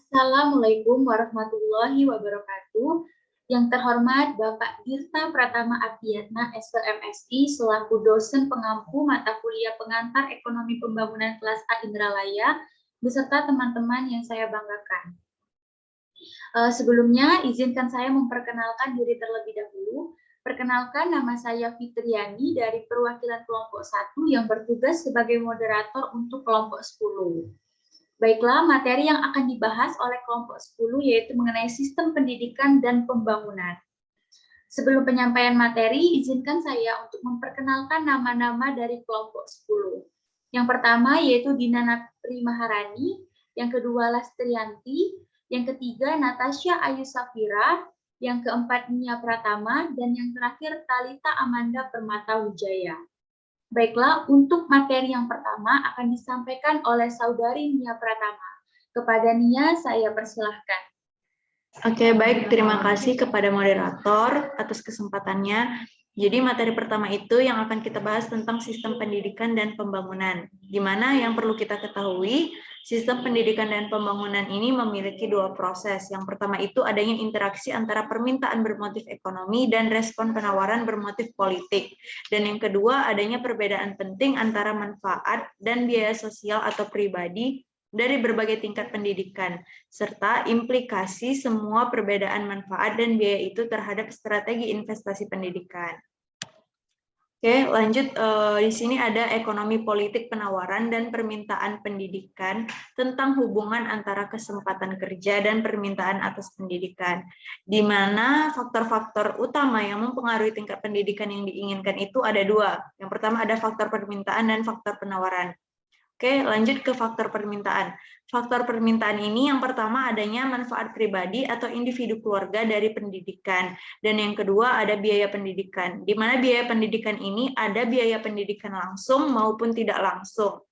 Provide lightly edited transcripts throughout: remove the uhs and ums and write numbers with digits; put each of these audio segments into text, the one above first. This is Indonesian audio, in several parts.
Assalamualaikum warahmatullahi wabarakatuh. Yang terhormat Bapak Dirta Pratama Abdiyatna, SPMSI, selaku dosen pengampu mata kuliah pengantar ekonomi pembangunan kelas A Indralaya, beserta teman-teman yang saya banggakan. Sebelumnya, izinkan saya memperkenalkan diri terlebih dahulu. Perkenalkan, nama saya Fitriani dari perwakilan kelompok 1 yang bertugas sebagai moderator untuk kelompok 10. Baiklah, materi yang akan dibahas oleh kelompok 10 yaitu mengenai sistem pendidikan dan pembangunan. Sebelum penyampaian materi, izinkan saya untuk memperkenalkan nama-nama dari kelompok 10. Yang pertama yaitu Dina Napri Maharani, yang kedua Lastrianti, yang ketiga Natasha Ayu Safira, yang keempat Nia Pratama, dan yang terakhir Talita Amanda Permata Wijaya. Baiklah, untuk materi yang pertama akan disampaikan oleh Saudari Nia Pratama. Kepada Nia, saya persilahkan. Oke, baik. Terima kasih kepada moderator atas kesempatannya. Jadi materi pertama itu yang akan kita bahas tentang sistem pendidikan dan pembangunan. Di mana yang perlu kita ketahui, sistem pendidikan dan pembangunan ini memiliki dua proses. Yang pertama itu adanya interaksi antara permintaan bermotif ekonomi dan respon penawaran bermotif politik. Dan yang kedua adanya perbedaan penting antara manfaat dan biaya sosial atau pribadi dari berbagai tingkat pendidikan, serta implikasi semua perbedaan manfaat dan biaya itu terhadap strategi investasi pendidikan. Oke, lanjut. Di sini ada ekonomi politik penawaran dan permintaan pendidikan tentang hubungan antara kesempatan kerja dan permintaan atas pendidikan, di mana faktor-faktor utama yang mempengaruhi tingkat pendidikan yang diinginkan itu ada dua. Yang pertama ada faktor permintaan dan faktor penawaran. Oke, lanjut ke faktor permintaan. Faktor permintaan ini yang pertama adanya manfaat pribadi atau individu keluarga dari pendidikan. Dan yang kedua ada biaya pendidikan. Di mana biaya pendidikan ini ada biaya pendidikan langsung maupun tidak langsung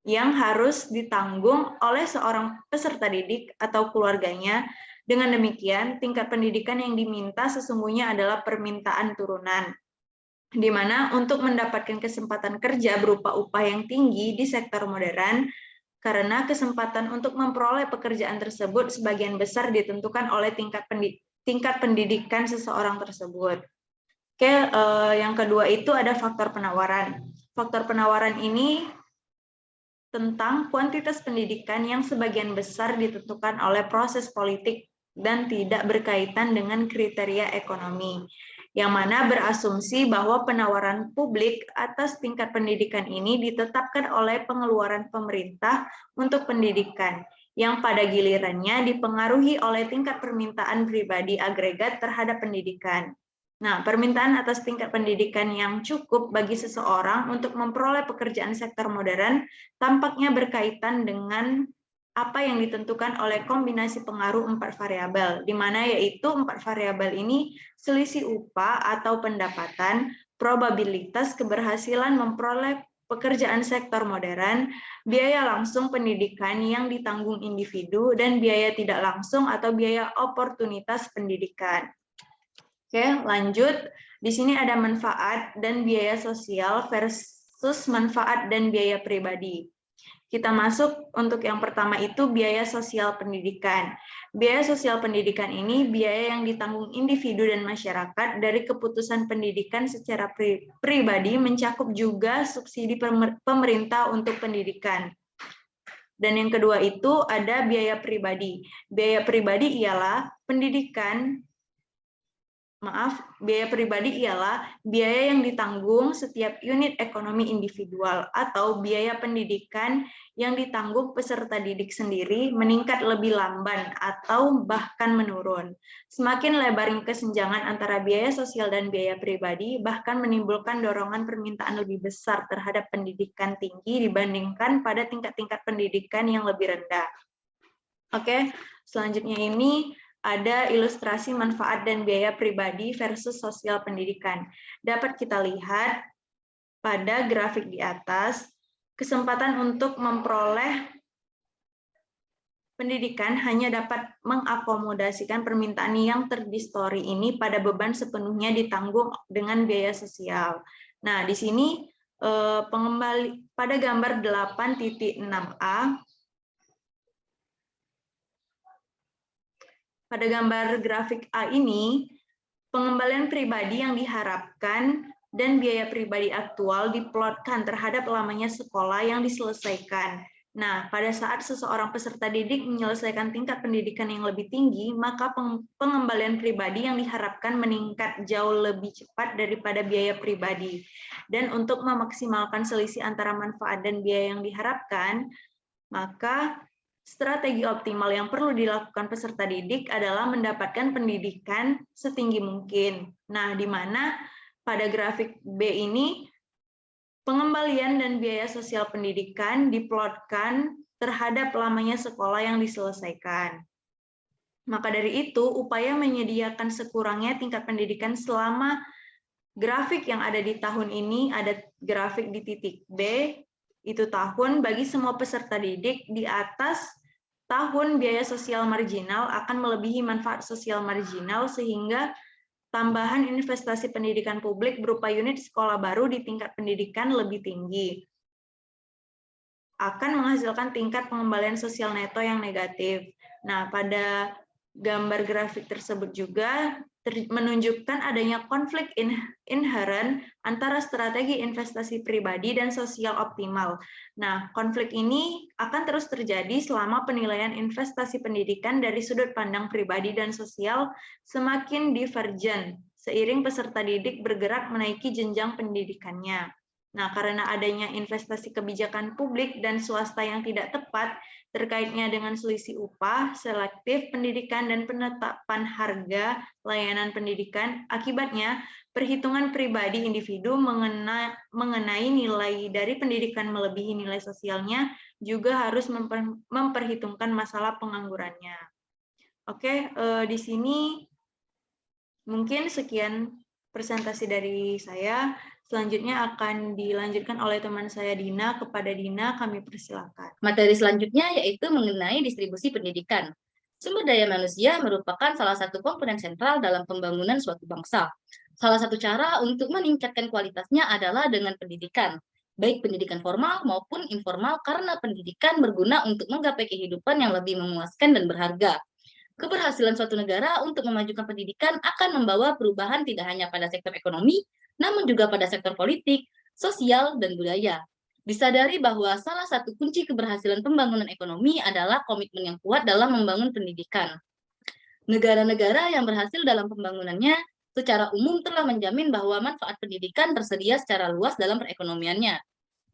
yang harus ditanggung oleh seorang peserta didik atau keluarganya. Dengan demikian, tingkat pendidikan yang diminta sesungguhnya adalah permintaan turunan, di mana untuk mendapatkan kesempatan kerja berupa upah yang tinggi di sektor modern, karena kesempatan untuk memperoleh pekerjaan tersebut sebagian besar ditentukan oleh tingkat pendidikan seseorang tersebut. Oke, yang kedua itu ada faktor penawaran. Faktor penawaran ini tentang kuantitas pendidikan yang sebagian besar ditentukan oleh proses politik dan tidak berkaitan dengan kriteria ekonomi, yang mana berasumsi bahwa penawaran publik atas tingkat pendidikan ini ditetapkan oleh pengeluaran pemerintah untuk pendidikan, yang pada gilirannya dipengaruhi oleh tingkat permintaan pribadi agregat terhadap pendidikan. Nah, permintaan atas tingkat pendidikan yang cukup bagi seseorang untuk memperoleh pekerjaan sektor modern tampaknya berkaitan dengan apa yang ditentukan oleh kombinasi pengaruh 4 variabel, di mana yaitu 4 variabel ini selisih upah atau pendapatan, probabilitas keberhasilan memperoleh pekerjaan sektor modern, biaya langsung pendidikan yang ditanggung individu, dan biaya tidak langsung atau biaya oportunitas pendidikan. Oke, lanjut. Di sini ada manfaat dan biaya sosial versus manfaat dan biaya pribadi. Kita masuk untuk yang pertama itu biaya sosial pendidikan. Biaya sosial pendidikan ini biaya yang ditanggung individu dan masyarakat dari keputusan pendidikan secara pribadi, mencakup juga subsidi pemerintah untuk pendidikan. Dan yang kedua itu ada biaya pribadi. Biaya pribadi ialah biaya pribadi ialah biaya yang ditanggung setiap unit ekonomi individual atau biaya pendidikan yang ditanggung peserta didik sendiri meningkat lebih lamban atau bahkan menurun. Semakin lebarnya kesenjangan antara biaya sosial dan biaya pribadi, bahkan menimbulkan dorongan permintaan lebih besar terhadap pendidikan tinggi dibandingkan pada tingkat-tingkat pendidikan yang lebih rendah. Oke, selanjutnya ini ada ilustrasi manfaat dan biaya pribadi versus sosial pendidikan. Dapat kita lihat pada grafik di atas, kesempatan untuk memperoleh pendidikan hanya dapat mengakomodasikan permintaan yang terdistori ini pada beban sepenuhnya ditanggung dengan biaya sosial. Nah, di sini pada gambar 8.6a, pada gambar grafik A ini, pengembalian pribadi yang diharapkan dan biaya pribadi aktual diplotkan terhadap lamanya sekolah yang diselesaikan. Nah, pada saat seseorang peserta didik menyelesaikan tingkat pendidikan yang lebih tinggi, maka pengembalian pribadi yang diharapkan meningkat jauh lebih cepat daripada biaya pribadi. Dan untuk memaksimalkan selisih antara manfaat dan biaya yang diharapkan, maka strategi optimal yang perlu dilakukan peserta didik adalah mendapatkan pendidikan setinggi mungkin. Nah, di mana pada grafik B ini, pengembalian dan biaya sosial pendidikan diplotkan terhadap lamanya sekolah yang diselesaikan. Maka dari itu, upaya menyediakan sekurangnya tingkat pendidikan selama grafik yang ada di tahun ini, ada grafik di titik B, itu tahun bagi semua peserta didik di atas tahun biaya sosial marginal akan melebihi manfaat sosial marginal sehingga tambahan investasi pendidikan publik berupa unit sekolah baru di tingkat pendidikan lebih tinggi akan menghasilkan tingkat pengembalian sosial neto yang negatif. Nah, pada gambar grafik tersebut juga menunjukkan adanya konflik inherent antara strategi investasi pribadi dan sosial optimal. Nah, konflik ini akan terus terjadi selama penilaian investasi pendidikan dari sudut pandang pribadi dan sosial semakin divergen seiring peserta didik bergerak menaiki jenjang pendidikannya. Nah, karena adanya investasi kebijakan publik dan swasta yang tidak tepat, terkaitnya dengan selisih upah, selektif pendidikan, dan penetapan harga layanan pendidikan. Akibatnya, perhitungan pribadi individu mengenai nilai dari pendidikan melebihi nilai sosialnya juga harus memperhitungkan masalah penganggurannya. Oke, di sini mungkin sekian presentasi dari saya. Selanjutnya akan dilanjutkan oleh teman saya Dina. Kepada Dina, kami persilakan. Materi selanjutnya yaitu mengenai distribusi pendidikan. Sumber daya manusia merupakan salah satu komponen sentral dalam pembangunan suatu bangsa. Salah satu cara untuk meningkatkan kualitasnya adalah dengan pendidikan, baik pendidikan formal maupun informal, karena pendidikan berguna untuk menggapai kehidupan yang lebih memuaskan dan berharga. Keberhasilan suatu negara untuk memajukan pendidikan akan membawa perubahan tidak hanya pada sektor ekonomi, namun juga pada sektor politik, sosial, dan budaya. Disadari bahwa salah satu kunci keberhasilan pembangunan ekonomi adalah komitmen yang kuat dalam membangun pendidikan. Negara-negara yang berhasil dalam pembangunannya secara umum telah menjamin bahwa manfaat pendidikan tersedia secara luas dalam perekonomiannya,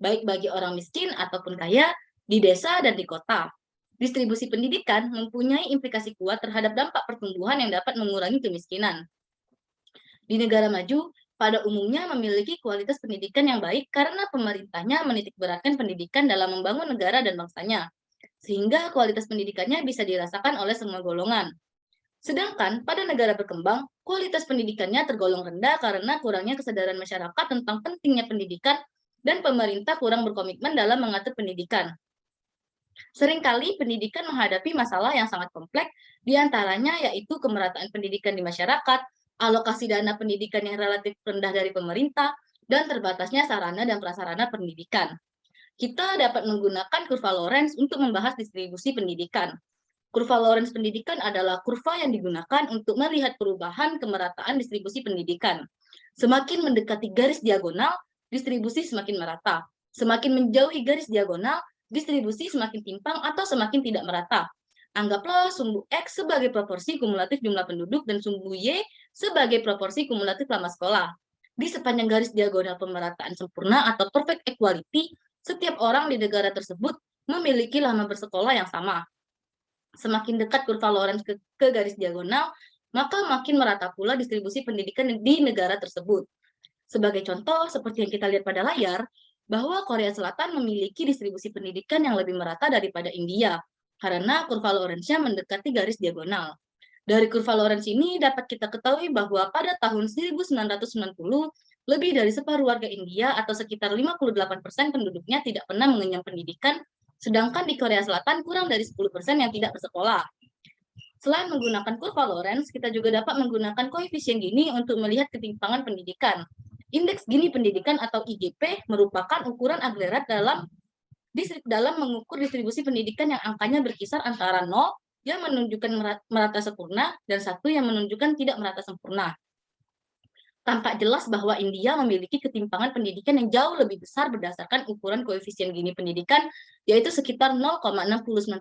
baik bagi orang miskin ataupun kaya, di desa dan di kota. Distribusi pendidikan mempunyai implikasi kuat terhadap dampak pertumbuhan yang dapat mengurangi kemiskinan. Di negara maju, pada umumnya memiliki kualitas pendidikan yang baik karena pemerintahnya menitikberatkan pendidikan dalam membangun negara dan bangsanya, sehingga kualitas pendidikannya bisa dirasakan oleh semua golongan. Sedangkan pada negara berkembang, kualitas pendidikannya tergolong rendah karena kurangnya kesadaran masyarakat tentang pentingnya pendidikan dan pemerintah kurang berkomitmen dalam mengatur pendidikan. Seringkali pendidikan menghadapi masalah yang sangat kompleks, diantaranya yaitu kemerataan pendidikan di masyarakat, alokasi dana pendidikan yang relatif rendah dari pemerintah, dan terbatasnya sarana dan prasarana pendidikan. Kita dapat menggunakan kurva Lorenz untuk membahas distribusi pendidikan. Kurva Lorenz pendidikan adalah kurva yang digunakan untuk melihat perubahan kemerataan distribusi pendidikan. Semakin mendekati garis diagonal, distribusi semakin merata. Semakin menjauhi garis diagonal, distribusi semakin timpang atau semakin tidak merata. Anggaplah sumbu X sebagai proporsi kumulatif jumlah penduduk dan sumbu Y sebagai proporsi kumulatif lama sekolah. Di sepanjang garis diagonal pemerataan sempurna atau perfect equality, setiap orang di negara tersebut memiliki lama bersekolah yang sama. Semakin dekat kurva Lorenz ke garis diagonal, maka makin merata pula distribusi pendidikan di negara tersebut. Sebagai contoh, seperti yang kita lihat pada layar, bahwa Korea Selatan memiliki distribusi pendidikan yang lebih merata daripada India, karena kurva Lorenz-nya mendekati garis diagonal. Dari kurva Lorenz ini dapat kita ketahui bahwa pada tahun 1990, lebih dari separuh warga India atau sekitar 58% penduduknya tidak pernah mengenyam pendidikan, sedangkan di Korea Selatan kurang dari 10% yang tidak bersekolah. Selain menggunakan kurva Lorenz, kita juga dapat menggunakan koefisien Gini untuk melihat ketimpangan pendidikan. Indeks Gini pendidikan atau IGP merupakan ukuran agregat dalam mengukur distribusi pendidikan yang angkanya berkisar antara 0 yang menunjukkan merata sempurna dan satu yang menunjukkan tidak merata sempurna. Tampak jelas bahwa India memiliki ketimpangan pendidikan yang jauh lebih besar berdasarkan ukuran koefisien Gini pendidikan, yaitu sekitar 0,69%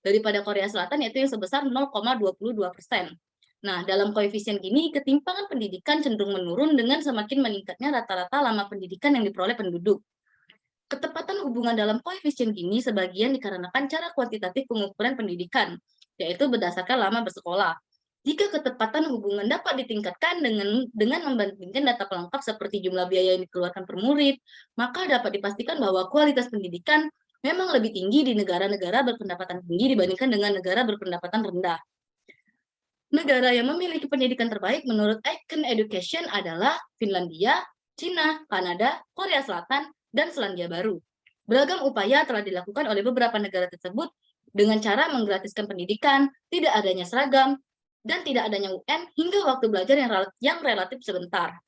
daripada Korea Selatan, yaitu yang sebesar 0,22%. Nah, dalam koefisien Gini, ketimpangan pendidikan cenderung menurun dengan semakin meningkatnya rata-rata lama pendidikan yang diperoleh penduduk. Ketepatan hubungan dalam koefisien Gini sebagian dikarenakan cara kuantitatif pengukuran pendidikan, yaitu berdasarkan lama bersekolah. Jika ketepatan hubungan dapat ditingkatkan dengan membandingkan data pelengkap seperti jumlah biaya yang dikeluarkan per murid, maka dapat dipastikan bahwa kualitas pendidikan memang lebih tinggi di negara-negara berpendapatan tinggi dibandingkan dengan negara berpendapatan rendah. Negara yang memiliki pendidikan terbaik menurut Icahn Education adalah Finlandia, Cina, Kanada, Korea Selatan, dan Selandia Baru. Beragam upaya telah dilakukan oleh beberapa negara tersebut dengan cara menggratiskan pendidikan, tidak adanya seragam, dan tidak adanya UN hingga waktu belajar yang relatif sebentar.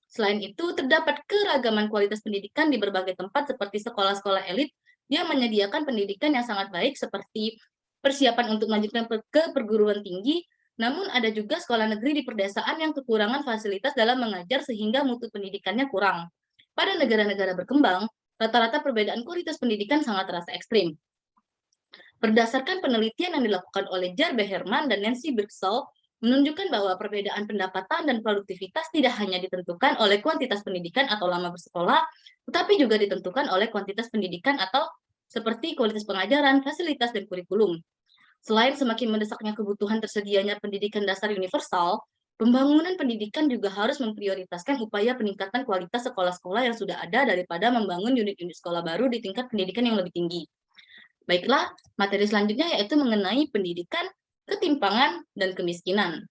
Selain itu, terdapat keragaman kualitas pendidikan di berbagai tempat seperti sekolah-sekolah elit yang menyediakan pendidikan yang sangat baik seperti persiapan untuk melanjutkan ke perguruan tinggi, namun ada juga sekolah negeri di perdesaan yang kekurangan fasilitas dalam mengajar sehingga mutu pendidikannya kurang. Pada negara-negara berkembang, rata-rata perbedaan kualitas pendidikan sangat terasa ekstrim. Berdasarkan penelitian yang dilakukan oleh Jar Beherman dan Nancy Birksall, menunjukkan bahwa perbedaan pendapatan dan produktivitas tidak hanya ditentukan oleh kuantitas pendidikan atau lama bersekolah, tetapi juga ditentukan oleh kuantitas pendidikan atau seperti kualitas pengajaran, fasilitas, dan kurikulum. Selain semakin mendesaknya kebutuhan tersedianya pendidikan dasar universal, pembangunan pendidikan juga harus memprioritaskan upaya peningkatan kualitas sekolah-sekolah yang sudah ada daripada membangun unit-unit sekolah baru di tingkat pendidikan yang lebih tinggi. Baiklah, materi selanjutnya yaitu mengenai pendidikan, ketimpangan, dan kemiskinan.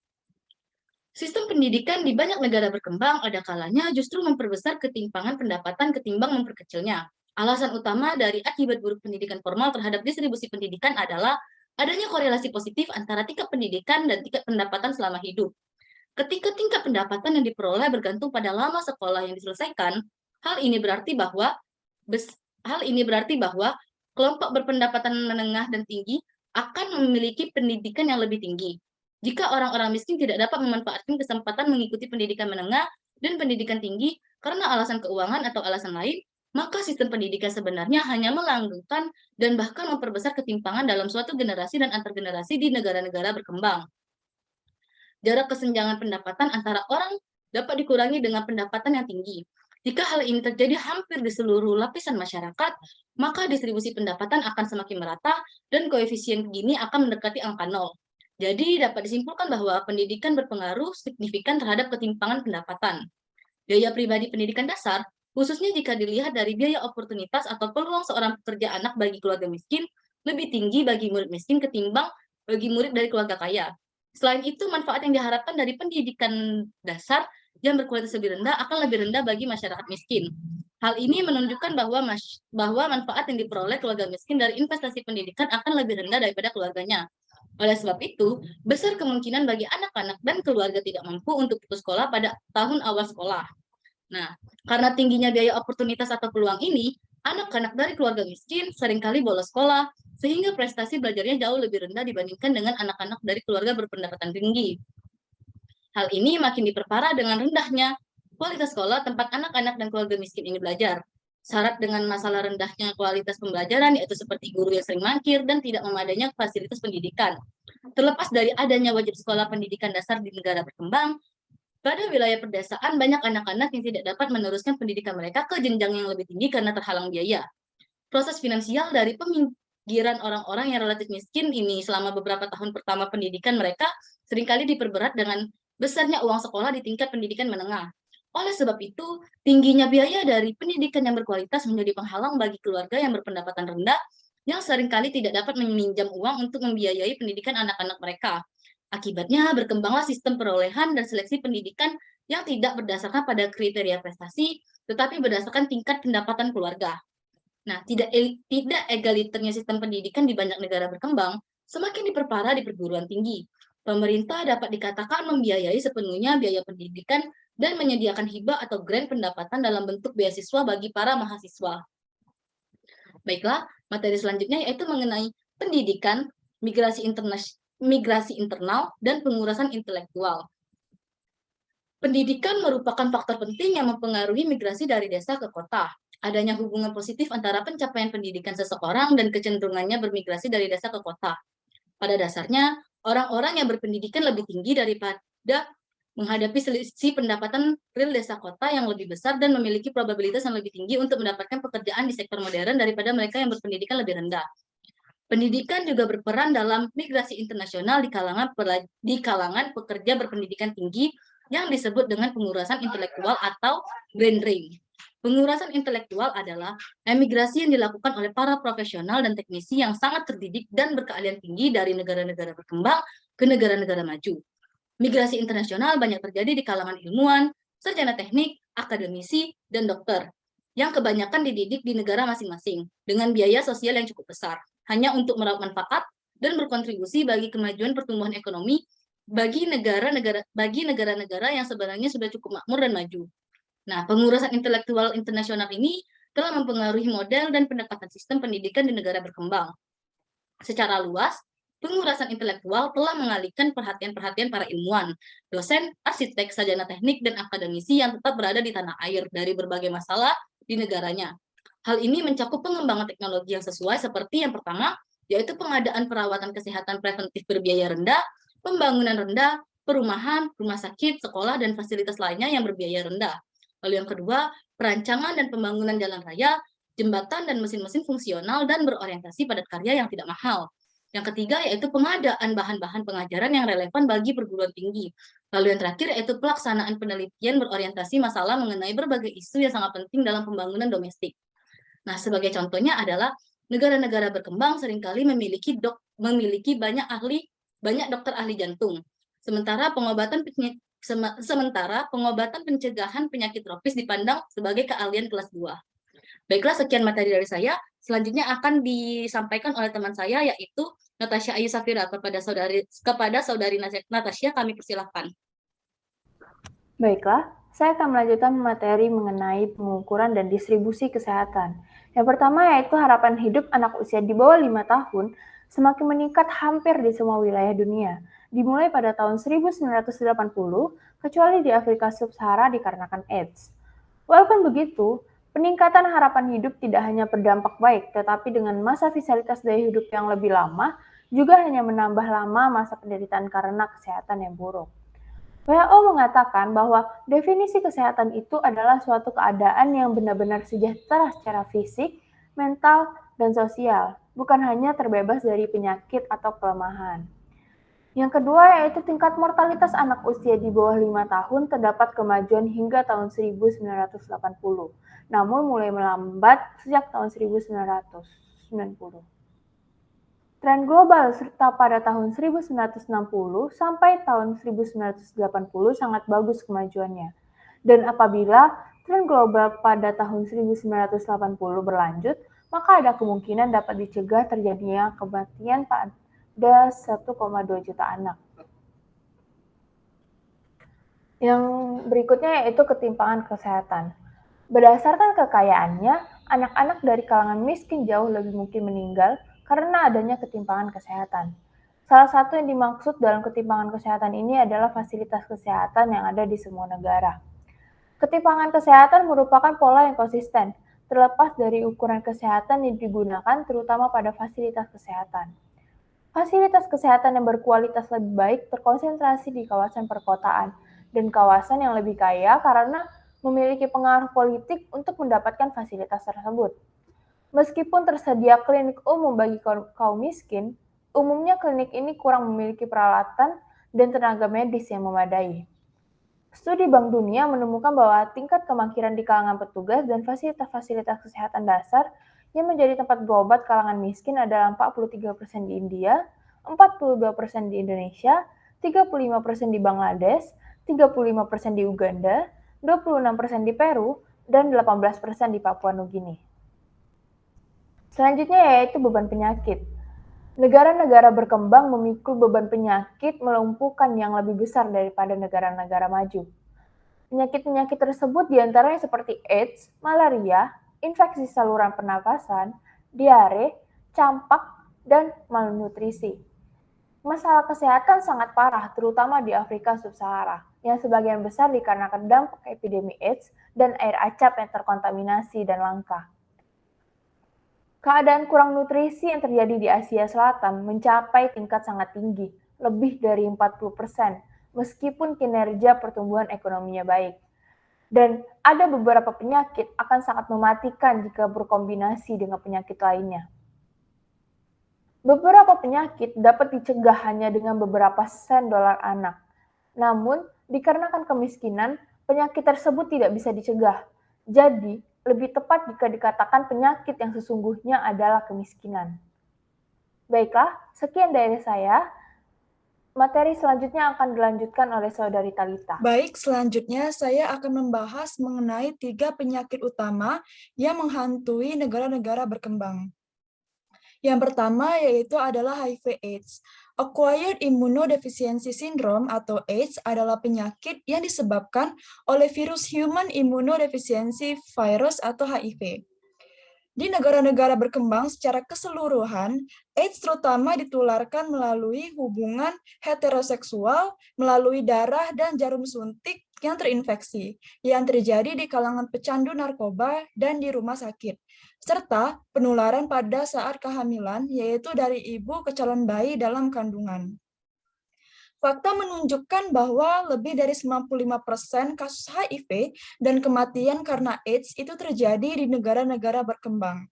Sistem pendidikan di banyak negara berkembang ada kalanya justru memperbesar ketimpangan pendapatan ketimbang memperkecilnya. Alasan utama dari akibat buruk pendidikan formal terhadap distribusi pendidikan adalah adanya korelasi positif antara tingkat pendidikan dan tingkat pendapatan selama hidup. Ketika tingkat pendapatan yang diperoleh bergantung pada lama sekolah yang diselesaikan, hal ini berarti bahwa kelompok berpendapatan menengah dan tinggi akan memiliki pendidikan yang lebih tinggi. Jika orang-orang miskin tidak dapat memanfaatkan kesempatan mengikuti pendidikan menengah dan pendidikan tinggi karena alasan keuangan atau alasan lain, maka sistem pendidikan sebenarnya hanya melanggengkan dan bahkan memperbesar ketimpangan dalam suatu generasi dan antar generasi di negara-negara berkembang. Jarak kesenjangan pendapatan antara orang dapat dikurangi dengan pendapatan yang tinggi. Jika hal ini terjadi hampir di seluruh lapisan masyarakat, maka distribusi pendapatan akan semakin merata dan koefisien Gini akan mendekati angka 0. Jadi dapat disimpulkan bahwa pendidikan berpengaruh signifikan terhadap ketimpangan pendapatan. Biaya pribadi pendidikan dasar, khususnya jika dilihat dari biaya oportunitas atau peluang seorang pekerja anak bagi keluarga miskin, lebih tinggi bagi murid miskin ketimbang bagi murid dari keluarga kaya. Selain itu, manfaat yang diharapkan dari pendidikan dasar yang berkualitas lebih rendah akan lebih rendah bagi masyarakat miskin. Hal ini menunjukkan bahwa manfaat yang diperoleh keluarga miskin dari investasi pendidikan akan lebih rendah daripada keluarganya. Oleh sebab itu, besar kemungkinan bagi anak-anak dan keluarga tidak mampu untuk putus sekolah pada tahun awal sekolah. Nah, karena tingginya biaya oportunitas atau peluang ini, anak-anak dari keluarga miskin seringkali bolos sekolah, sehingga prestasi belajarnya jauh lebih rendah dibandingkan dengan anak-anak dari keluarga berpendapatan tinggi. Hal ini makin diperparah dengan rendahnya kualitas sekolah tempat anak-anak dan keluarga miskin ini belajar. Syarat dengan masalah rendahnya kualitas pembelajaran yaitu seperti guru yang sering mangkir dan tidak memadainya fasilitas pendidikan. Terlepas dari adanya wajib sekolah pendidikan dasar di negara berkembang, pada wilayah perdesaan banyak anak-anak yang tidak dapat meneruskan pendidikan mereka ke jenjang yang lebih tinggi karena terhalang biaya. Proses finansial dari peminggiran orang-orang yang relatif miskin ini selama beberapa tahun pertama pendidikan mereka seringkali diperberat dengan besarnya uang sekolah di tingkat pendidikan menengah. Oleh sebab itu, tingginya biaya dari pendidikan yang berkualitas menjadi penghalang bagi keluarga yang berpendapatan rendah yang seringkali tidak dapat meminjam uang untuk membiayai pendidikan anak-anak mereka. Akibatnya, berkembanglah sistem perolehan dan seleksi pendidikan yang tidak berdasarkan pada kriteria prestasi, tetapi berdasarkan tingkat pendapatan keluarga. Nah, tidak egaliternya sistem pendidikan di banyak negara berkembang semakin diperparah di perguruan tinggi. Pemerintah dapat dikatakan membiayai sepenuhnya biaya pendidikan dan menyediakan hibah atau grant pendapatan dalam bentuk beasiswa bagi para mahasiswa. Baiklah, materi selanjutnya yaitu mengenai pendidikan, migrasi internal, dan pengurasan intelektual. Pendidikan merupakan faktor penting yang mempengaruhi migrasi dari desa ke kota. Adanya hubungan positif antara pencapaian pendidikan seseorang dan kecenderungannya bermigrasi dari desa ke kota. Pada dasarnya, orang-orang yang berpendidikan lebih tinggi daripada menghadapi selisih pendapatan real desa kota yang lebih besar dan memiliki probabilitas yang lebih tinggi untuk mendapatkan pekerjaan di sektor modern daripada mereka yang berpendidikan lebih rendah. Pendidikan juga berperan dalam migrasi internasional di kalangan pekerja berpendidikan tinggi yang disebut dengan pengurasan intelektual atau brain drain. Pengurasan intelektual adalah emigrasi yang dilakukan oleh para profesional dan teknisi yang sangat terdidik dan berkeahlian tinggi dari negara-negara berkembang ke negara-negara maju. Migrasi internasional banyak terjadi di kalangan ilmuwan, sarjana teknik, akademisi, dan dokter, yang kebanyakan dididik di negara masing-masing dengan biaya sosial yang cukup besar, hanya untuk meraup manfaat dan berkontribusi bagi kemajuan pertumbuhan ekonomi bagi negara-negara yang sebenarnya sudah cukup makmur dan maju. Nah, pengurasan intelektual internasional ini telah mempengaruhi model dan pendekatan sistem pendidikan di negara berkembang. Secara luas, pengurasan intelektual telah mengalihkan perhatian para ilmuwan, dosen, arsitek, sarjana teknik, dan akademisi yang tetap berada di tanah air dari berbagai masalah di negaranya. Hal ini mencakup pengembangan teknologi yang sesuai seperti yang pertama, yaitu pengadaan perawatan kesehatan preventif berbiaya rendah, pembangunan rendah, perumahan, rumah sakit, sekolah, dan fasilitas lainnya yang berbiaya rendah. Lalu yang kedua, perancangan dan pembangunan jalan raya, jembatan, dan mesin-mesin fungsional dan berorientasi pada karya yang tidak mahal. Yang ketiga yaitu pengadaan bahan-bahan pengajaran yang relevan bagi perguruan tinggi. Lalu yang terakhir yaitu pelaksanaan penelitian berorientasi masalah mengenai berbagai isu yang sangat penting dalam pembangunan domestik. Nah, sebagai contohnya adalah negara-negara berkembang seringkali memiliki banyak dokter ahli jantung. Sementara pengobatan pencegahan penyakit tropis dipandang sebagai keahlian kelas 2. Baiklah, sekian materi dari saya. Selanjutnya akan disampaikan oleh teman saya, yaitu Natasha Ayu Safira. Kepada saudari Natasha, kami persilahkan. Baiklah, saya akan melanjutkan materi mengenai pengukuran dan distribusi kesehatan. Yang pertama yaitu harapan hidup anak usia di bawah 5 tahun semakin meningkat hampir di semua wilayah dunia, dimulai pada tahun 1980, kecuali di Afrika Sub-Sahara dikarenakan AIDS. Walaupun begitu, peningkatan harapan hidup tidak hanya berdampak baik, tetapi dengan masa vitalitas daya hidup yang lebih lama, juga hanya menambah lama masa penderitaan karena kesehatan yang buruk. WHO mengatakan bahwa definisi kesehatan itu adalah suatu keadaan yang benar-benar sejahtera secara fisik, mental, dan sosial, bukan hanya terbebas dari penyakit atau kelemahan. Yang kedua yaitu tingkat mortalitas anak usia di bawah 5 tahun terdapat kemajuan hingga tahun 1980, namun mulai melambat sejak tahun 1990. Tren global serta pada tahun 1960 sampai tahun 1980 sangat bagus kemajuannya. Dan apabila tren global pada tahun 1980 berlanjut, maka ada kemungkinan dapat dicegah terjadinya kematian pada 1,2 juta anak. Yang berikutnya yaitu ketimpangan kesehatan. Berdasarkan kekayaannya, anak-anak dari kalangan miskin jauh lebih mungkin meninggal karena adanya ketimpangan kesehatan. Salah satu yang dimaksud dalam ketimpangan kesehatan ini adalah fasilitas kesehatan yang ada di semua negara. Ketimpangan kesehatan merupakan pola yang konsisten, terlepas dari ukuran kesehatan yang digunakan terutama pada fasilitas kesehatan. Fasilitas kesehatan yang berkualitas lebih baik terkonsentrasi di kawasan perkotaan dan kawasan yang lebih kaya karena memiliki pengaruh politik untuk mendapatkan fasilitas tersebut. Meskipun tersedia klinik umum bagi kaum miskin, umumnya klinik ini kurang memiliki peralatan dan tenaga medis yang memadai. Studi Bank Dunia menemukan bahwa tingkat kemakiran di kalangan petugas dan fasilitas-fasilitas kesehatan dasar yang menjadi tempat berobat kalangan miskin adalah 43% di India, 42% di Indonesia, 35% di Bangladesh, 35% di Uganda, 26% di Peru, dan 18% di Papua Nugini. Selanjutnya yaitu beban penyakit. Negara-negara berkembang memikul beban penyakit melumpuhkan yang lebih besar daripada negara-negara maju. Penyakit-penyakit tersebut diantaranya seperti AIDS, malaria, infeksi saluran pernafasan, diare, campak, dan malnutrisi. Masalah kesehatan sangat parah, terutama di Afrika Sub-Sahara, yang sebagian besar dikarenakan dampak epidemi AIDS dan air acap yang terkontaminasi dan langka. Keadaan kurang nutrisi yang terjadi di Asia Selatan mencapai tingkat sangat tinggi, lebih dari 40%, meskipun kinerja pertumbuhan ekonominya baik. Dan ada beberapa penyakit akan sangat mematikan jika berkombinasi dengan penyakit lainnya. Beberapa penyakit dapat dicegah hanya dengan beberapa sen dolar anak. Namun, dikarenakan kemiskinan, penyakit tersebut tidak bisa dicegah. Jadi, lebih tepat jika dikatakan penyakit yang sesungguhnya adalah kemiskinan. Baiklah, sekian dari saya. Materi selanjutnya akan dilanjutkan oleh Saudari Talita. Baik, selanjutnya saya akan membahas mengenai 3 penyakit utama yang menghantui negara-negara berkembang. Yang pertama yaitu adalah HIV/AIDS. Acquired Immunodeficiency Syndrome atau AIDS adalah penyakit yang disebabkan oleh virus Human Immunodeficiency Virus atau HIV. Di negara-negara berkembang secara keseluruhan, AIDS terutama ditularkan melalui hubungan heteroseksual, melalui darah dan jarum suntik yang terinfeksi, yang terjadi di kalangan pecandu narkoba dan di rumah sakit, serta penularan pada saat kehamilan, yaitu dari ibu ke calon bayi dalam kandungan. Fakta menunjukkan bahwa lebih dari 95% kasus HIV dan kematian karena AIDS itu terjadi di negara-negara berkembang.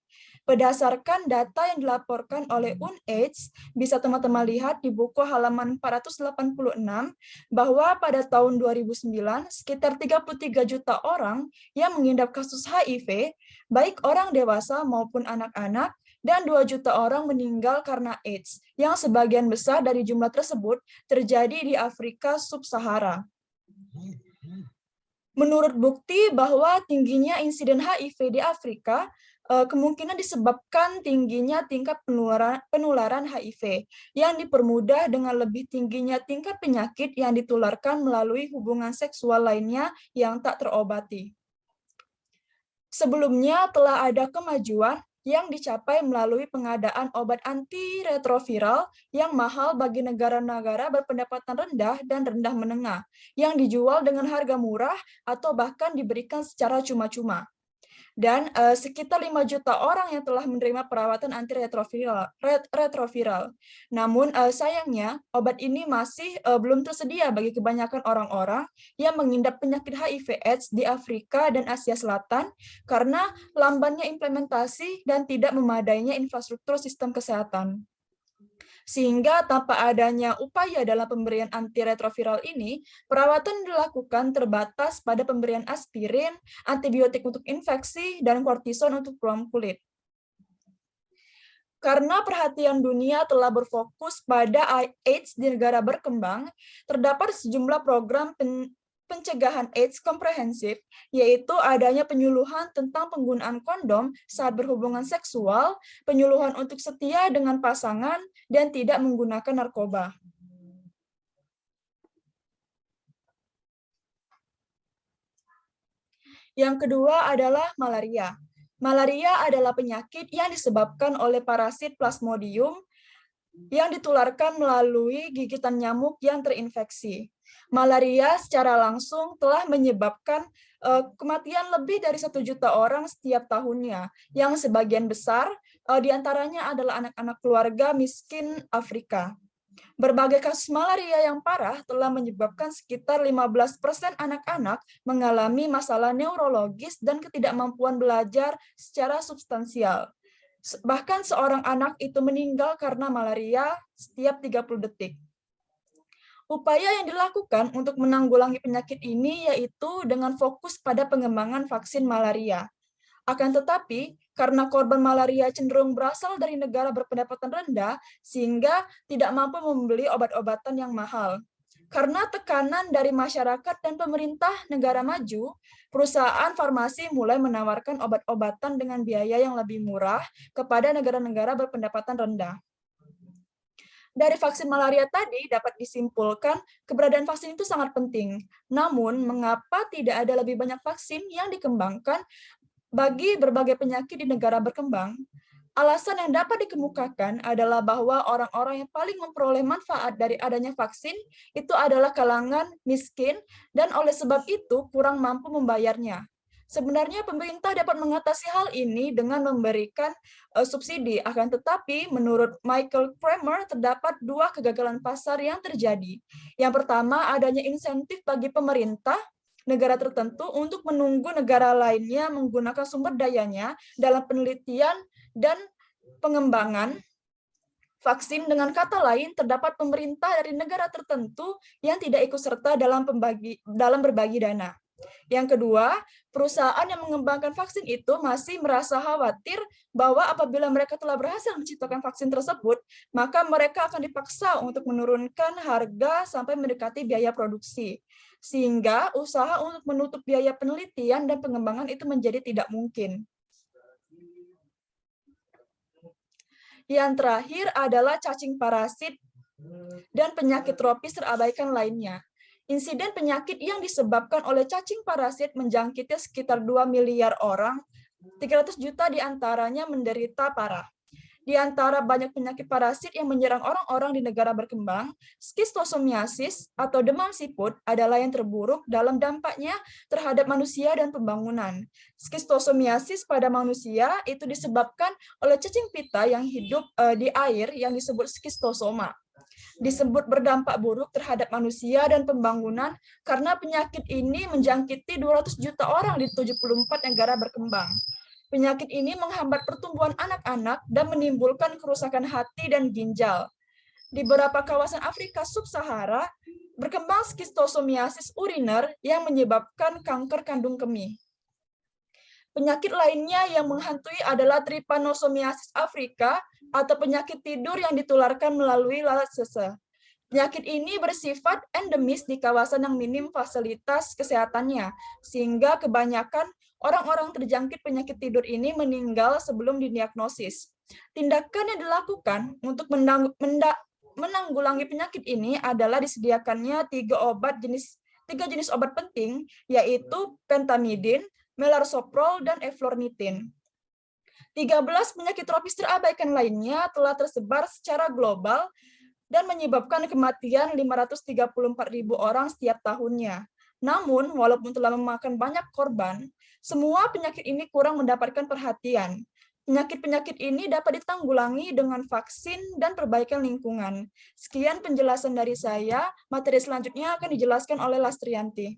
Berdasarkan data yang dilaporkan oleh UNAIDS, bisa teman-teman lihat di buku halaman 486, bahwa pada tahun 2009, sekitar 33 juta orang yang mengidap kasus HIV, baik orang dewasa maupun anak-anak, dan 2 juta orang meninggal karena AIDS, yang sebagian besar dari jumlah tersebut terjadi di Afrika Sub-Sahara. Menurut bukti bahwa tingginya insiden HIV di Afrika kemungkinan disebabkan tingginya tingkat penularan HIV yang dipermudah dengan lebih tingginya tingkat penyakit yang ditularkan melalui hubungan seksual lainnya yang tak terobati. Sebelumnya telah ada kemajuan yang dicapai melalui pengadaan obat antiretroviral yang mahal bagi negara-negara berpendapatan rendah dan rendah menengah, yang dijual dengan harga murah atau bahkan diberikan secara cuma-cuma. Dan sekitar 5 juta orang yang telah menerima perawatan antiretroviral. Namun sayangnya obat ini masih belum tersedia bagi kebanyakan orang-orang yang mengidap penyakit HIV/AIDS di Afrika dan Asia Selatan karena lambannya implementasi dan tidak memadainya infrastruktur sistem kesehatan. Sehingga tanpa adanya upaya dalam pemberian antiretroviral ini, perawatan dilakukan terbatas pada pemberian aspirin, antibiotik untuk infeksi, dan kortison untuk ruam kulit. Karena perhatian dunia telah berfokus pada AIDS di negara berkembang, terdapat sejumlah program pencegahan AIDS komprehensif, yaitu adanya penyuluhan tentang penggunaan kondom saat berhubungan seksual, penyuluhan untuk setia dengan pasangan, dan tidak menggunakan narkoba. Yang kedua adalah malaria. Malaria adalah penyakit yang disebabkan oleh parasit Plasmodium yang ditularkan melalui gigitan nyamuk yang terinfeksi. Malaria secara langsung telah menyebabkan kematian lebih dari 1 juta orang setiap tahunnya, yang sebagian besar diantaranya adalah anak-anak keluarga miskin Afrika. Berbagai kasus malaria yang parah telah menyebabkan sekitar 15% anak-anak mengalami masalah neurologis dan ketidakmampuan belajar secara substansial. Bahkan seorang anak itu meninggal karena malaria setiap 30 detik. Upaya yang dilakukan untuk menanggulangi penyakit ini yaitu dengan fokus pada pengembangan vaksin malaria. Akan tetapi, karena korban malaria cenderung berasal dari negara berpendapatan rendah, sehingga tidak mampu membeli obat-obatan yang mahal. Karena tekanan dari masyarakat dan pemerintah negara maju, perusahaan farmasi mulai menawarkan obat-obatan dengan biaya yang lebih murah kepada negara-negara berpendapatan rendah. Dari vaksin malaria tadi dapat disimpulkan keberadaan vaksin itu sangat penting. Namun, mengapa tidak ada lebih banyak vaksin yang dikembangkan bagi berbagai penyakit di negara berkembang? Alasan yang dapat dikemukakan adalah bahwa orang-orang yang paling memperoleh manfaat dari adanya vaksin itu adalah kalangan miskin dan oleh sebab itu kurang mampu membayarnya. Sebenarnya pemerintah dapat mengatasi hal ini dengan memberikan subsidi, akan tetapi menurut Michael Kramer terdapat dua kegagalan pasar yang terjadi. Yang pertama, adanya insentif bagi pemerintah negara tertentu untuk menunggu negara lainnya menggunakan sumber dayanya dalam penelitian dan pengembangan vaksin. Dengan kata lain, terdapat pemerintah dari negara tertentu yang tidak ikut serta dalam berbagi dana. Yang kedua, perusahaan yang mengembangkan vaksin itu masih merasa khawatir bahwa apabila mereka telah berhasil menciptakan vaksin tersebut, maka mereka akan dipaksa untuk menurunkan harga sampai mendekati biaya produksi. Sehingga usaha untuk menutup biaya penelitian dan pengembangan itu menjadi tidak mungkin. Yang terakhir adalah cacing parasit dan penyakit tropis terabaikan lainnya. Insiden penyakit yang disebabkan oleh cacing parasit menjangkiti sekitar 2 miliar orang, 300 juta diantaranya menderita parah. Di antara banyak penyakit parasit yang menyerang orang-orang di negara berkembang, skistosomiasis atau demam siput adalah yang terburuk dalam dampaknya terhadap manusia dan pembangunan. Skistosomiasis pada manusia itu disebabkan oleh cacing pita yang hidup di air yang disebut skistosoma. Disebut berdampak buruk terhadap manusia dan pembangunan karena penyakit ini menjangkiti 200 juta orang di 74 negara berkembang. Penyakit ini menghambat pertumbuhan anak-anak dan menimbulkan kerusakan hati dan ginjal. Di beberapa kawasan Afrika Sub-Sahara, berkembang skistosomiasis uriner yang menyebabkan kanker kandung kemih. Penyakit lainnya yang menghantui adalah trypanosomiasis Afrika atau penyakit tidur yang ditularkan melalui lalat sese. Penyakit ini bersifat endemis di kawasan yang minim fasilitas kesehatannya, sehingga kebanyakan orang-orang terjangkit penyakit tidur ini meninggal sebelum didiagnosis. Tindakan yang dilakukan untuk menanggulangi penyakit ini adalah disediakannya tiga jenis obat penting, yaitu pentamidin, melarsoprol, dan eflornitin. 13 penyakit tropis terabaikan lainnya telah tersebar secara global dan menyebabkan kematian 534.000 orang setiap tahunnya. Namun, walaupun telah memakan banyak korban, semua penyakit ini kurang mendapatkan perhatian. Penyakit-penyakit ini dapat ditanggulangi dengan vaksin dan perbaikan lingkungan. Sekian penjelasan dari saya. Materi selanjutnya akan dijelaskan oleh Lastrianti.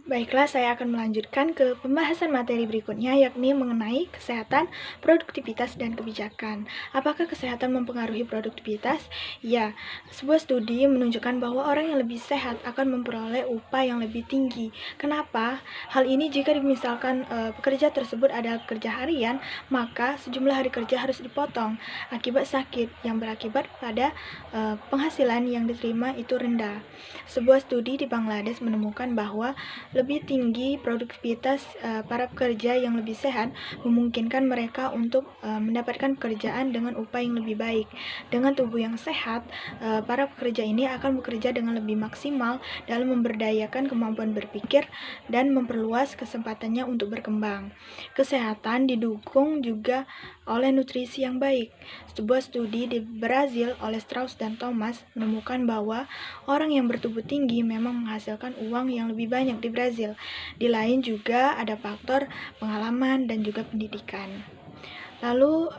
Baiklah, saya akan melanjutkan ke pembahasan materi berikutnya, yakni mengenai kesehatan, produktivitas, dan kebijakan. Apakah kesehatan mempengaruhi produktivitas? Ya, sebuah studi menunjukkan bahwa orang yang lebih sehat akan memperoleh upah yang lebih tinggi. Kenapa? Hal ini jika misalkan pekerja tersebut adalah pekerja harian, maka sejumlah hari kerja harus dipotong akibat sakit yang berakibat pada penghasilan yang diterima itu rendah. Sebuah studi di Bangladesh menemukan bahwa lebih tinggi produktivitas para pekerja yang lebih sehat memungkinkan mereka untuk mendapatkan pekerjaan dengan upah yang lebih baik. Dengan tubuh yang sehat, para pekerja ini akan bekerja dengan lebih maksimal dalam memberdayakan kemampuan berpikir dan memperluas kesempatannya untuk berkembang. Kesehatan didukung juga oleh nutrisi yang baik. Sebuah studi di Brazil oleh Strauss dan Thomas menemukan bahwa orang yang bertubuh tinggi memang menghasilkan uang yang lebih banyak di Brazil. Di lain juga ada faktor pengalaman dan juga pendidikan. Lalu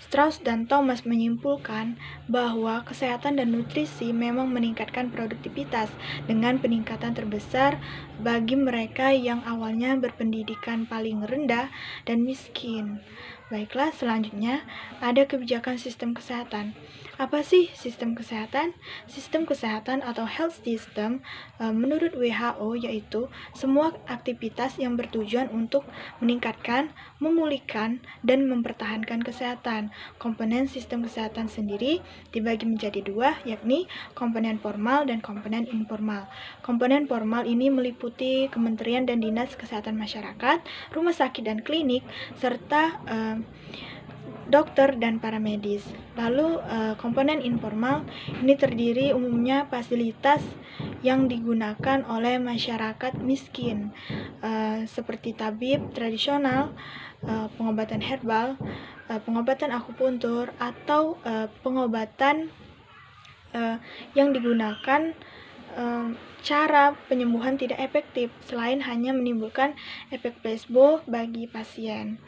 Strauss dan Thomas menyimpulkan bahwa kesehatan dan nutrisi memang meningkatkan produktivitas dengan peningkatan terbesar bagi mereka yang awalnya berpendidikan paling rendah dan miskin. Baiklah, selanjutnya ada kebijakan sistem kesehatan. Apa sih sistem kesehatan? Sistem kesehatan atau health system menurut WHO yaitu semua aktivitas yang bertujuan untuk meningkatkan, memulihkan, dan mempertahankan kesehatan. Komponen sistem kesehatan sendiri dibagi menjadi dua, yakni komponen formal dan komponen informal. Komponen formal ini meliputi kementerian dan dinas kesehatan masyarakat, rumah sakit dan klinik, serta dokter, dan para medis. Lalu komponen informal ini terdiri umumnya fasilitas yang digunakan oleh masyarakat miskin, seperti tabib tradisional, pengobatan herbal, pengobatan akupuntur, atau pengobatan yang digunakan cara penyembuhan tidak efektif selain hanya menimbulkan efek placebo bagi pasien.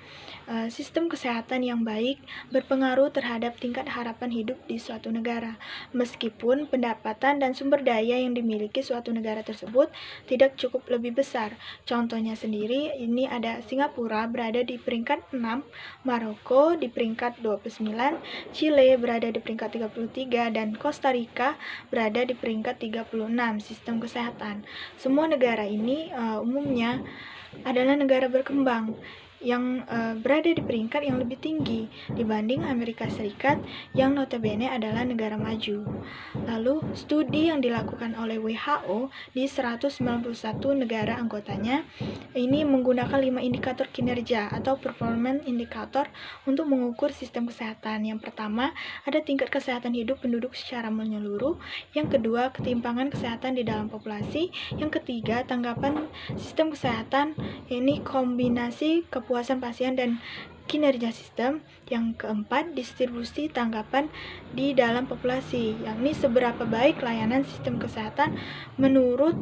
Sistem kesehatan yang baik berpengaruh terhadap tingkat harapan hidup di suatu negara, meskipun pendapatan dan sumber daya yang dimiliki suatu negara tersebut tidak cukup lebih besar. Contohnya sendiri, ini ada Singapura berada di peringkat 6, Maroko di peringkat 29, Chile berada di peringkat 33, dan Costa Rica berada di peringkat 36 sistem kesehatan. Semua negara ini umumnya adalah negara berkembang yang berada di peringkat yang lebih tinggi dibanding Amerika Serikat yang notabene adalah negara maju. Lalu, studi yang dilakukan oleh WHO di 191 negara anggotanya ini menggunakan 5 indikator kinerja atau performance indicator untuk mengukur sistem kesehatan. Yang pertama, ada tingkat kesehatan hidup penduduk secara menyeluruh. Yang kedua, ketimpangan kesehatan di dalam populasi. Yang ketiga, tanggapan sistem kesehatan, ini kombinasi kepuasan pasien dan kinerja sistem. Yang keempat, distribusi tanggapan di dalam populasi, yakni seberapa baik layanan sistem kesehatan menurut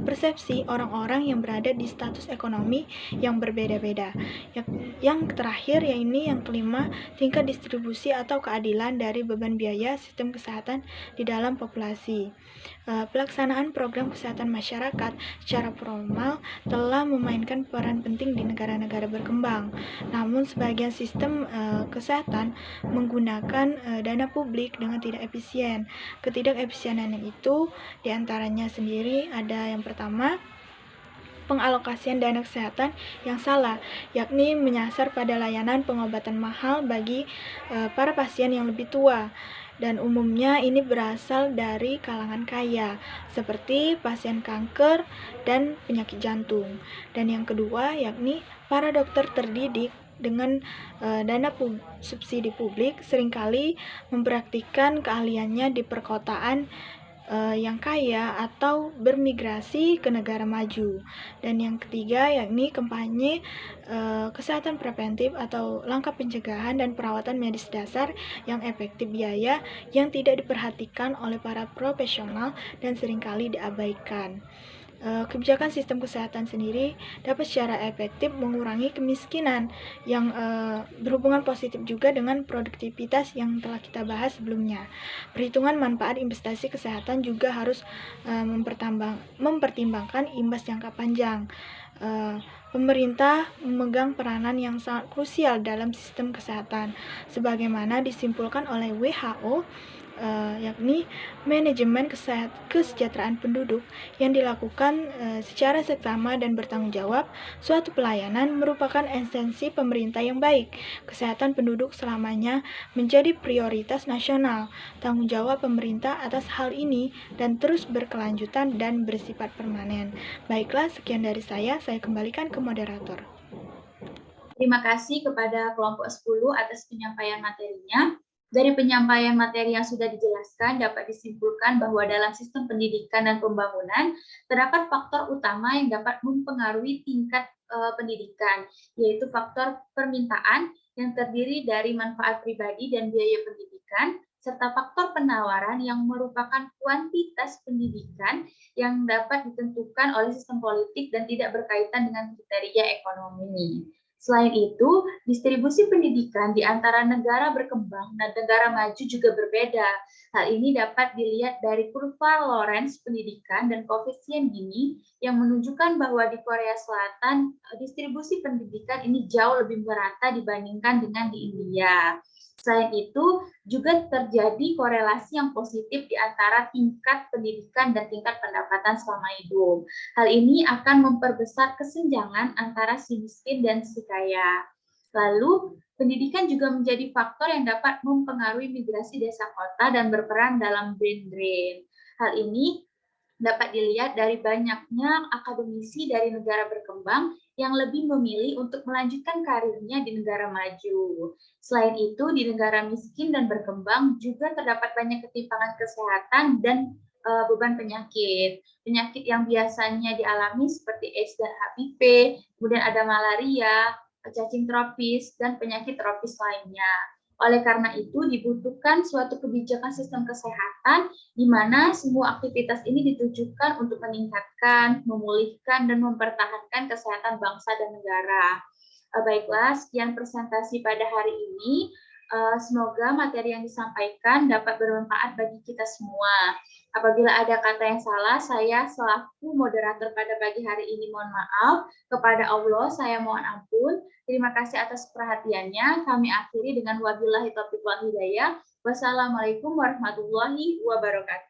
persepsi orang-orang yang berada di status ekonomi yang berbeda-beda. Yang terakhir, yang kelima, tingkat distribusi atau keadilan dari beban biaya sistem kesehatan di dalam populasi. Pelaksanaan program kesehatan masyarakat secara formal telah memainkan peran penting di negara-negara berkembang. Namun sebagian sistem kesehatan menggunakan dana publik dengan tidak efisien. Ketidakefisienan itu diantaranya sendiri ada yang pertama, pengalokasian dana kesehatan yang salah, yakni menyasar pada layanan pengobatan mahal bagi para pasien yang lebih tua. Dan umumnya ini berasal dari kalangan kaya, seperti pasien kanker dan penyakit jantung. Dan yang kedua, yakni para dokter terdidik dengan dana subsidi publik seringkali mempraktikkan keahliannya di perkotaan yang kaya atau bermigrasi ke negara maju. Dan yang ketiga, yakni kampanye kesehatan preventif atau langkah pencegahan dan perawatan medis dasar yang efektif biaya yang tidak diperhatikan oleh para profesional dan seringkali diabaikan. Kebijakan sistem kesehatan sendiri dapat secara efektif mengurangi kemiskinan yang berhubungan positif juga dengan produktivitas yang telah kita bahas sebelumnya. Perhitungan manfaat investasi kesehatan juga harus mempertimbangkan imbas jangka panjang. Pemerintah memegang peranan yang sangat krusial dalam sistem kesehatan, sebagaimana disimpulkan oleh WHO, yakni manajemen kesejahteraan penduduk yang dilakukan secara seksama dan bertanggung jawab. Suatu pelayanan merupakan esensi pemerintah yang baik. Kesehatan penduduk selamanya menjadi prioritas nasional. Tanggung jawab pemerintah atas hal ini dan terus berkelanjutan dan bersifat permanen. Baiklah, sekian dari saya kembalikan ke moderator. Terima kasih kepada kelompok 10 atas penyampaian materinya. Dari penyampaian materi yang sudah dijelaskan, dapat disimpulkan bahwa dalam sistem pendidikan dan pembangunan, terdapat faktor utama yang dapat mempengaruhi tingkat pendidikan, yaitu faktor permintaan yang terdiri dari manfaat pribadi dan biaya pendidikan, serta faktor penawaran yang merupakan kuantitas pendidikan yang dapat ditentukan oleh sistem politik dan tidak berkaitan dengan kriteria ekonomi. Selain itu, distribusi pendidikan di antara negara berkembang dan negara maju juga berbeda. Hal ini dapat dilihat dari kurva Lorenz pendidikan dan koefisien Gini yang menunjukkan bahwa di Korea Selatan, distribusi pendidikan ini jauh lebih merata dibandingkan dengan di India. Selain itu, juga terjadi korelasi yang positif di antara tingkat pendidikan dan tingkat pendapatan selama hidup. Hal ini akan memperbesar kesenjangan antara si miskin dan si kaya. Lalu, pendidikan juga menjadi faktor yang dapat mempengaruhi migrasi desa kota dan berperan dalam brain drain. Hal ini dapat dilihat dari banyaknya akademisi dari negara berkembang yang lebih memilih untuk melanjutkan karirnya di negara maju. Selain itu, di negara miskin dan berkembang juga terdapat banyak ketimpangan kesehatan dan beban penyakit. Penyakit yang biasanya dialami seperti AIDS dan HIV, kemudian ada malaria, cacing tropis, dan penyakit tropis lainnya. Oleh karena itu, dibutuhkan suatu kebijakan sistem kesehatan di mana semua aktivitas ini ditujukan untuk meningkatkan, memulihkan, dan mempertahankan kesehatan bangsa dan negara. Baiklah, sekian presentasi pada hari ini. Semoga materi yang disampaikan dapat bermanfaat bagi kita semua. Apabila ada kata yang salah, saya selaku moderator pada pagi hari ini mohon maaf. Kepada Allah, saya mohon ampun. Terima kasih atas perhatiannya. Kami akhiri dengan wabillahi taufiq wal hidayah. Wassalamualaikum warahmatullahi wabarakatuh.